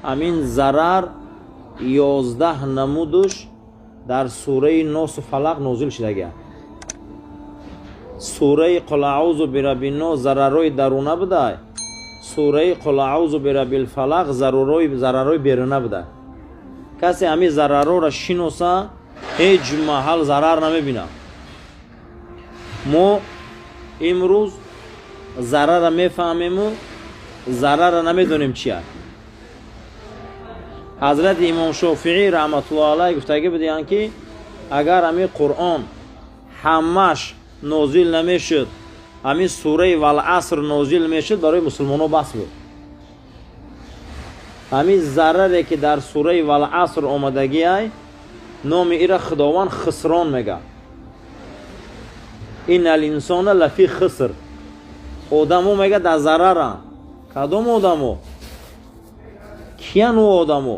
амин зарар 11 намудуш дар сураи носу фалақ нозил шудагия. сураи қул аъузу бираббин нос зарарои даруна будай, сураи қул аъузу бираббил фалақ зарарои беруна будай. касе ҳамин зарарҳоро шиноса ҳеҷ маҳал зарар намебинад. мо имрӯз зарара мефаҳмему, зарара намедонем чи аст. ҳазрати имом шофиӣ раҳматуллоҳ алайҳ гуфтагӣ буданд ки агар ҳамин қуръон ҳамаш нозил намешуд, ҳамин сураи валъаср нозил мешуд, барои мусулмонон бас буд. ҳамин зараре ки дар сураи валъаср омадагиай, номи ира худованд хусрон мегӯяд. иннал инсона лафи хуср. одамо мегӯяд дар зараранд. кадом одамо? киян ӯ одамо?